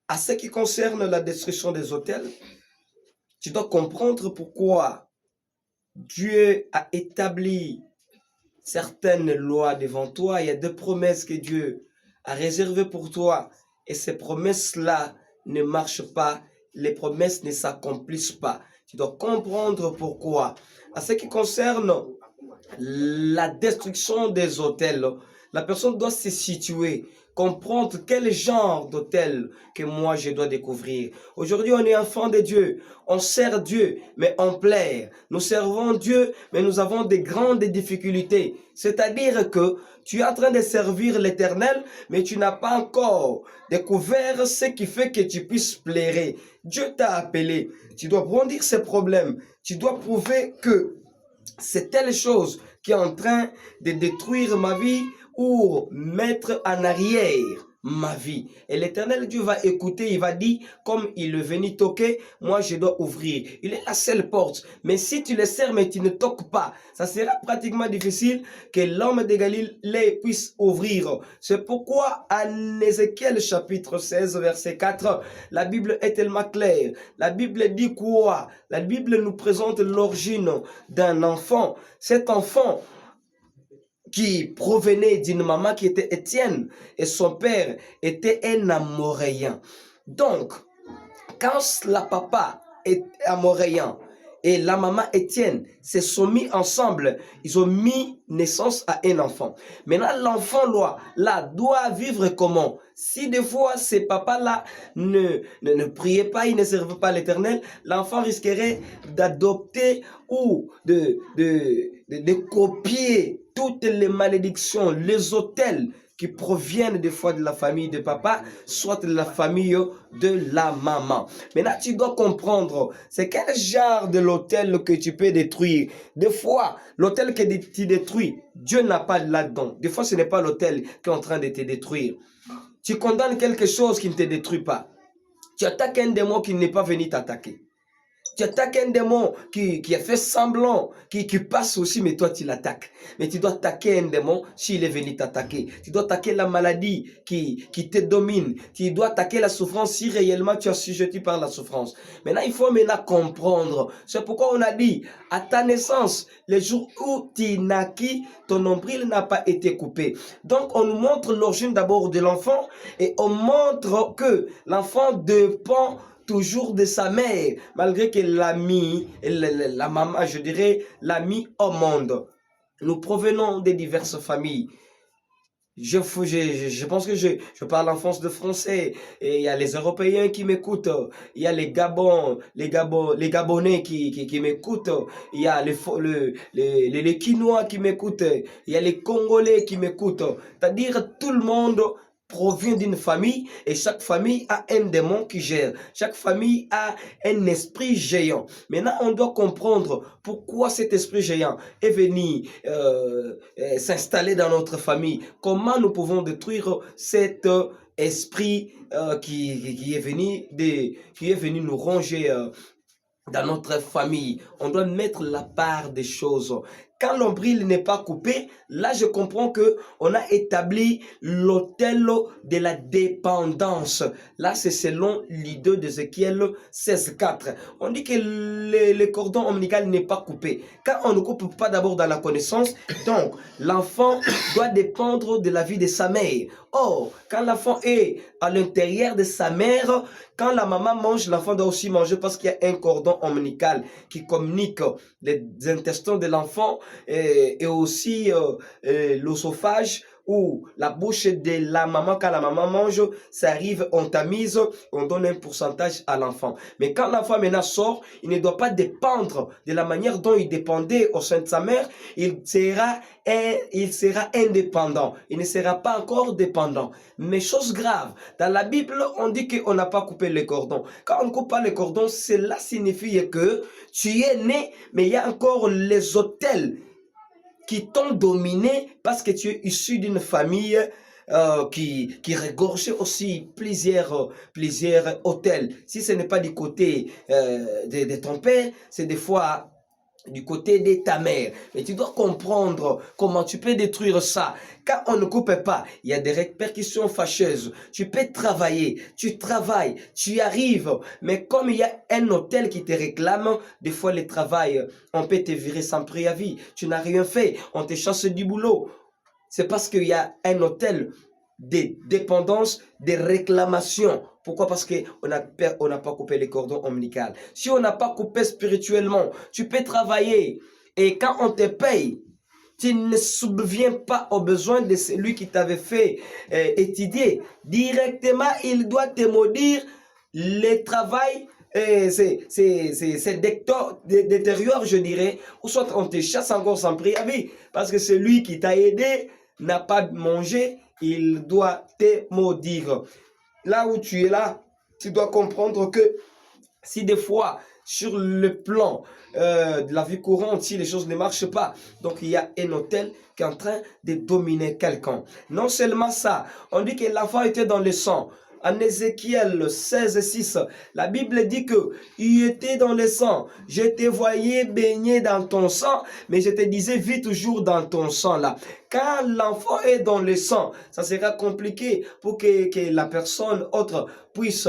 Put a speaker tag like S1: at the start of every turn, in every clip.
S1: À ce qui concerne la destruction des autels, tu dois comprendre pourquoi Dieu a établi certaines lois devant toi. Il y a des promesses que Dieu a réservées pour toi. Et ces promesses-là ne marchent pas. Les promesses ne s'accomplissent pas. Tu dois comprendre pourquoi. À ce qui concerne la destruction des hôtels, la personne doit se situer, comprendre quel genre d'hôtel que moi je dois découvrir. Aujourd'hui, on est enfant de Dieu, on sert Dieu, mais on plaire. Nous servons Dieu, mais nous avons de grandes difficultés. C'est-à-dire que tu es en train de servir l'Éternel, mais tu n'as pas encore découvert ce qui fait que tu puisses plaire. Dieu t'a appelé, tu dois brandir ces problèmes, tu dois prouver que c'est telle chose qui est en train de détruire ma vie ou mettre en arrière ma vie. Et l'Éternel Dieu va écouter, il va dire, comme il est venu toquer, moi je dois ouvrir. Il est la seule porte. Mais si tu le sers mais tu ne toques pas, ça sera pratiquement difficile que l'homme de Galilée puisse ouvrir. C'est pourquoi en Ézéchiel chapitre 16 verset 4, la Bible est tellement claire. La Bible dit quoi? La Bible nous présente l'origine d'un enfant. Cet enfant qui provenait d'une maman qui était Étienne et son père était un Amoréen. Donc, quand la papa est Amoréen et la maman Étienne se sont mis ensemble, ils ont mis naissance à un enfant. Maintenant, l'enfant là doit vivre comment? Si des fois ces papas-là ne priaient pas, ils ne servaient pas l'Éternel, l'enfant risquerait d'adopter ou de copier toutes les malédictions, les autels qui proviennent des fois de la famille de papa, soit de la famille de la maman. Maintenant, tu dois comprendre, c'est quel genre de l'autel que tu peux détruire. Des fois, l'autel que tu détruis, Dieu n'a pas là-dedans. Des fois, ce n'est pas l'autel qui est en train de te détruire. Tu condamnes quelque chose qui ne te détruit pas. Tu attaques un démon qui n'est pas venu t'attaquer. Tu attaques un démon qui a fait semblant, qui passe aussi, mais toi tu l'attaques. Mais tu dois attaquer un démon s'il est venu t'attaquer. Tu dois attaquer la maladie qui te domine. Tu dois attaquer la souffrance si réellement tu es assujetti par la souffrance. Maintenant, il faut maintenant comprendre. C'est pourquoi on a dit, à ta naissance, le jour où tu naquis, ton nombril n'a pas été coupé. Donc, on nous montre l'origine d'abord de l'enfant et on montre que l'enfant dépend toujours de sa mère, malgré que la maman, je dirais, l'a mis au monde. Nous provenons de diverses familles. Je pense que je parle en France de français. Et il y a les Européens qui m'écoutent. Il y a les Gabonais qui m'écoutent. Il y a les Quinois qui m'écoutent. Il y a les Congolais qui m'écoutent. C'est-à-dire tout le monde provient d'une famille et chaque famille a un démon qui gère. Chaque famille a un esprit géant. Maintenant, on doit comprendre pourquoi cet esprit géant est venu s'installer dans notre famille. Comment nous pouvons détruire cet esprit qui est venu nous ronger dans notre famille. On doit mettre la part des choses. Quand l'ombril n'est pas coupé, là je comprends que on a établi l'autel de la dépendance. Là c'est selon l'idée d'Ézéchiel 16:4. On dit que le cordon ombilical n'est pas coupé. Quand on ne coupe pas d'abord dans la connaissance, donc l'enfant doit dépendre de la vie de sa mère. Or, quand l'enfant est à l'intérieur de sa mère, quand la maman mange, l'enfant doit aussi manger parce qu'il y a un cordon ombilical qui communique les intestins de l'enfant et aussi l'œsophage ou la bouche de la maman. Quand la maman mange, ça arrive, on tamise, on donne un pourcentage à l'enfant. Mais quand l'enfant maintenant sort, il ne doit pas dépendre de la manière dont il dépendait au sein de sa mère. Il sera indépendant. Il ne sera pas encore dépendant. Mais chose grave, dans la Bible, on dit qu'on n'a pas coupé les cordons. Quand on ne coupe pas les cordons, cela signifie que tu es né, mais il y a encore les autels qui t'ont dominé parce que tu es issu d'une famille qui regorgeait aussi plusieurs autels. Si ce n'est pas du côté de ton père, c'est des fois du côté de ta mère. Mais tu dois comprendre comment tu peux détruire ça. Quand on ne coupe pas, il y a des répercussions fâcheuses. Tu peux travailler, tu travailles, tu y arrives. Mais comme il y a un hôtel qui te réclame, des fois le travail, on peut te virer sans préavis. Tu n'as rien fait, on te chasse du boulot. C'est parce qu'il y a un hôtel des dépendances, des réclamations. Pourquoi? Parce qu'on n'a pas coupé les cordons ombilicaux. Si on n'a pas coupé spirituellement, tu peux travailler. Et quand on te paye, tu ne subviens pas aux besoins de celui qui t'avait fait étudier. Directement, il doit te maudire le travail. C'est détériore, je dirais. Ou soit on te chasse encore sans préavis. Parce que celui qui t'a aidé n'a pas mangé, il doit te maudire. Là où tu es là, tu dois comprendre que si des fois, sur le plan de la vie courante, si les choses ne marchent pas, donc il y a un hôtel qui est en train de dominer quelqu'un. Non seulement ça, on dit que l'enfant était dans le sang. En Ézéchiel 16:6, la Bible dit que il était dans le sang. Je te voyais baigner dans ton sang, mais je te disais, vis toujours dans ton sang là. Quand l'enfant est dans le sang, ça sera compliqué pour que la personne autre puisse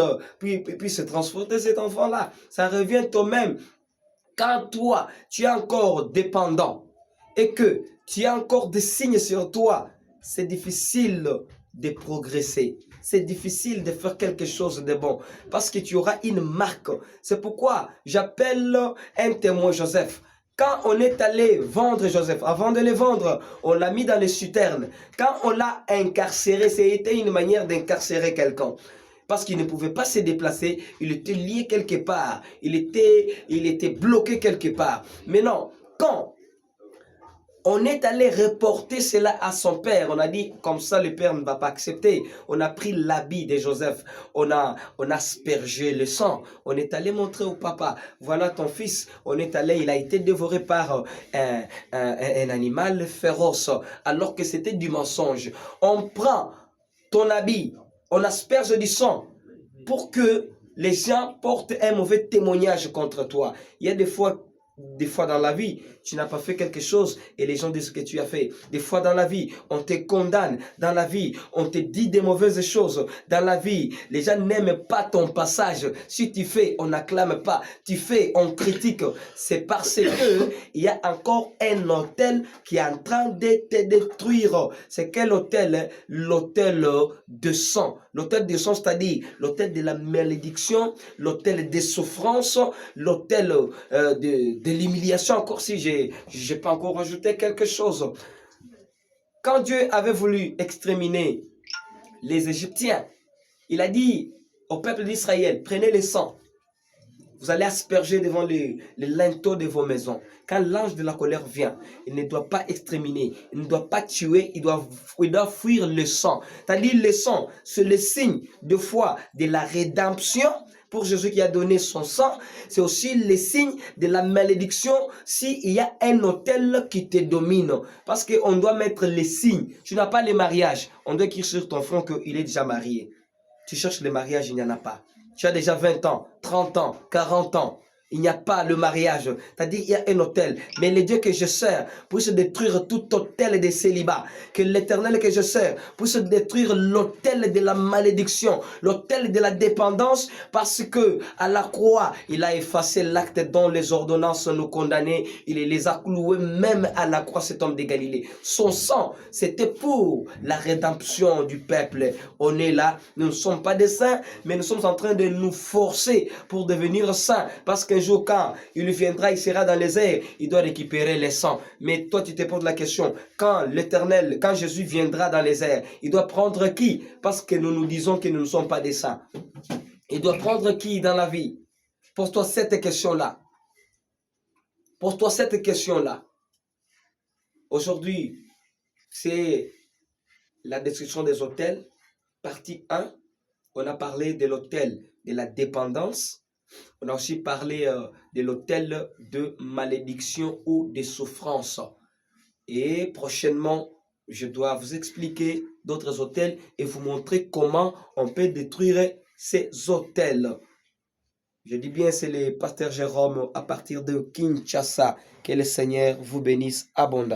S1: transporter cet enfant-là. Ça revient au même. Quand toi, tu es encore dépendant et que tu as encore des signes sur toi, c'est difficile de progresser. C'est difficile de faire quelque chose de bon parce que tu auras une marque. C'est pourquoi j'appelle un témoin Joseph. Quand on est allé vendre Joseph, avant de le vendre, on l'a mis dans les citernes. Quand on l'a incarcéré, c'était une manière d'incarcérer quelqu'un. Parce qu'il ne pouvait pas se déplacer, il était lié quelque part, il était bloqué quelque part. Mais non, quand on est allé reporter cela à son père. On a dit, comme ça, le père ne va pas accepter. On a pris l'habit de Joseph. On a aspergé le sang. On est allé montrer au papa, voilà ton fils. On est allé, il a été dévoré par un animal féroce, alors que c'était du mensonge. On prend ton habit, on asperge du sang pour que les gens portent un mauvais témoignage contre toi. Il y a des fois dans la vie, tu n'as pas fait quelque chose et les gens disent que tu as fait. Des fois dans la vie, on te condamne. Dans la vie, on te dit des mauvaises choses. Dans la vie, les gens n'aiment pas ton passage. Si tu fais, on n'acclame pas. Tu fais, on critique. C'est parce que il y a encore un hôtel qui est en train de te détruire. C'est quel hôtel? L'hôtel de sang. L'hôtel de sang, c'est-à-dire l'hôtel de la malédiction, l'hôtel des souffrances, l'hôtel de l'humiliation, encore si j'ai pas encore rajouté quelque chose. Quand Dieu avait voulu exterminer les Égyptiens, il a dit au peuple d'Israël, prenez le sang, vous allez asperger devant les linteaux de vos maisons. Quand l'ange de la colère vient, il ne doit pas exterminer, il ne doit pas tuer, il doit fuir le sang. C'est-à-dire le sang, c'est le signe de foi de la rédemption pour Jésus qui a donné son sang. C'est aussi le signe de la malédiction s'il y a un hôtel qui te domine. Parce qu'on doit mettre les signes. Tu n'as pas le mariage. On doit écrire sur ton front qu'il est déjà marié. Tu cherches le mariage, il n'y en a pas. Tu as déjà 20 ans, 30 ans, 40 ans. Il n'y a pas le mariage. C'est-à-dire, il y a un hôtel. Mais le Dieu que je sers puisse détruire tout hôtel de célibat. Que l'Éternel que je sers puisse détruire l'hôtel de la malédiction, l'hôtel de la dépendance, parce que à la croix, il a effacé l'acte dont les ordonnances nous condamnaient. Il les a cloués même à la croix, cet homme de Galilée. Son sang, c'était pour la rédemption du peuple. On est là, nous ne sommes pas des saints, mais nous sommes en train de nous forcer pour devenir saints. Parce que jour, quand il viendra, il sera dans les airs, il doit récupérer les sangs. Mais toi, tu te poses la question, quand l'Éternel, quand Jésus viendra dans les airs, il doit prendre qui? Parce que nous nous disons que nous ne sommes pas des saints. Il doit prendre qui dans la vie? Pose-toi cette question-là. Pose-toi cette question-là. Aujourd'hui, c'est la destruction des hôtels, partie 1. On a parlé de l'hôtel de la dépendance. On a aussi parlé de l'hôtel de malédiction ou de souffrance. Et prochainement, je dois vous expliquer d'autres hôtels et vous montrer comment on peut détruire ces hôtels. Je dis bien, c'est le pasteur Jérôme à partir de Kinshasa. Que le Seigneur vous bénisse abondamment.